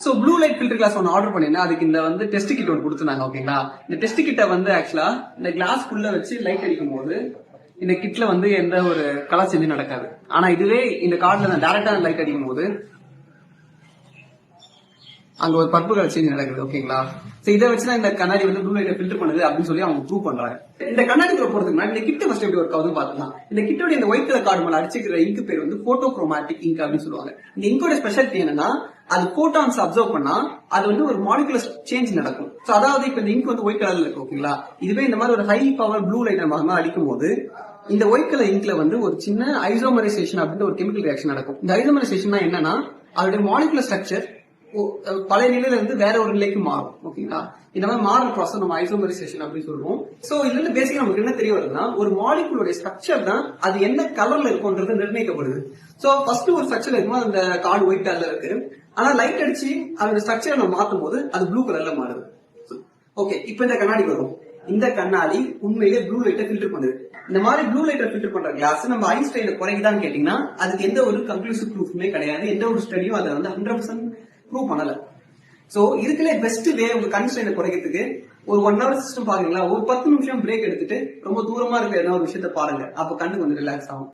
So blue light filter class ஒன்று order பண்ணிருந்தேன். அதுக்கு இந்த வந்து டெஸ்ட் கிட் ஒன்று கொடுத்துருந்தாங்க. ஓகேங்களா, இந்த டெஸ்ட் கிட்ட வந்து ஆக்சுவலா இந்த கிளாஸ் குள்ள வச்சு லைட் அடிக்கும் போது இந்த கிட்ல வந்து எந்த ஒரு கலர் சேஞ்சும் நடக்காது. ஆனா இதுவே இந்த கார்டுல நான் டைரக்டா லைட் அடிக்கும் போது அங்க ஒரு பர்பிள் கலர் சேஞ்ச் நடக்குது. ஓகேங்களா, சோ இதை வச்சுதான் இந்த கண்ணாடி வந்து ப்ளூ லைட்டை ஃபில்டர் பண்ணுது அப்படின்னு சொல்லி அவங்க ப்ரூவ் பண்றாங்க. இந்த கண்ணாடிக்குள்ள போறதுக்கு முன்னாடி இந்த கிட்ட ஃபர்ஸ்ட் எப்படி ஒர்க் ஆகுதுன்னு பாத்தலாம். இந்த கிட்டோட இந்த ஒயிட் கலர் கார்டு மேல அடிச்சுக்கிற இங்க் பேர் வந்து போட்டோ குரோமேட்டிக் இங்க் அப்படின்னு சொல்லுவாங்க. இந்த இங்கோட ஸ்பெஷாலிட்டி என்னன்னா அது போட்டான்ஸ் அப்சர்வ் பண்ணா அது வந்து ஒரு மாலிகுலர் சேஞ்ச் நடக்கும். சோ அதாவது இப்ப இந்த இங்க் வந்து ஒயிட் கலர்ல இருக்கு. ஓகேங்களா, இதுவே இந்த மாதிரி ஒரு ஹை பவர் ப்ளூ லைட் நம்ம அடிக்கும் போது இந்த ஒயிட் கலர் இங்க்ல வந்து ஒரு சின்ன ஐசோமரைசேஷன் அப்படின்ற ஒரு கெமிக்கல் ரியாக்ஷன் நடக்கும். இந்த ஐசோமரைசேஷன் என்னன்னா அதோட மாலிகுலர் ஸ்ட்ரக்சர் பழைய நிலையில இருந்து வேற ஒரு நிலைக்கு மாறும். ஓகேங்களா, இந்த மாதிரி மாறுற ப்ராசஸ் நம்ம ஐசோமரைசேஷன் அப்படின்னு சொல்லுவோம். சோ இதுல இருந்து பேசிக்கா நமக்கு என்ன தெரிய வருதுன்னா ஒரு மாலிகுலோட ஸ்ட்ரக்சர் தான் அது என்ன கலர்ல இருக்கும்ன்றது நிர்ணயிக்கப்படுது. சோ ஃபர்ஸ்ட் ஒரு ஸ்ட்ரக்சர் இருக்கும்போது அந்த கார்டு ஒயிட் கலர்ல இருக்கு. ஆனா லைட் அடிச்சு அதோட ஸ்ட்ரக்சரை நம்ம மாத்தும் போது அது ப்ளூ கலர்ல மாறுது. ஓகே, இப்ப இந்த கண்ணாடி வரும். இந்த கண்ணாடி உண்மையிலே ப்ளூ லைட்டை ஃபில்டர் பண்ணுது. இந்த மாதிரி ப்ளூ லைட்டை ஃபில்டர் பண்ற கிளாஸ் நம்ம ஐன்ஸ்டைன்ல குறைக்குதான்னு கேட்டீங்கன்னா அதுக்கு எந்த ஒரு கன்க்ளூசிவ் ப்ரூஃப்மே கிடையாது. எந்த ஒரு ஸ்டடியும் அதை வந்து 100% ப்ரூவ் பண்ணல. சோ இதுக்குள்ள பெஸ்ட் வே உங்க கன்ஸ்ட்ரெயினை குறைக்கிறதுக்கு ஒரு 1 hour சிஸ்டம் பாருங்களா, ஒரு 10 நிமிஷம் பிரேக் எடுத்துட்டு ரொம்ப தூரமா இருக்க ஏதாவது ஒரு விஷயத்த பாருங்க. அப்ப கண்ணு கொஞ்சம் ரிலாக்ஸ் ஆகும்.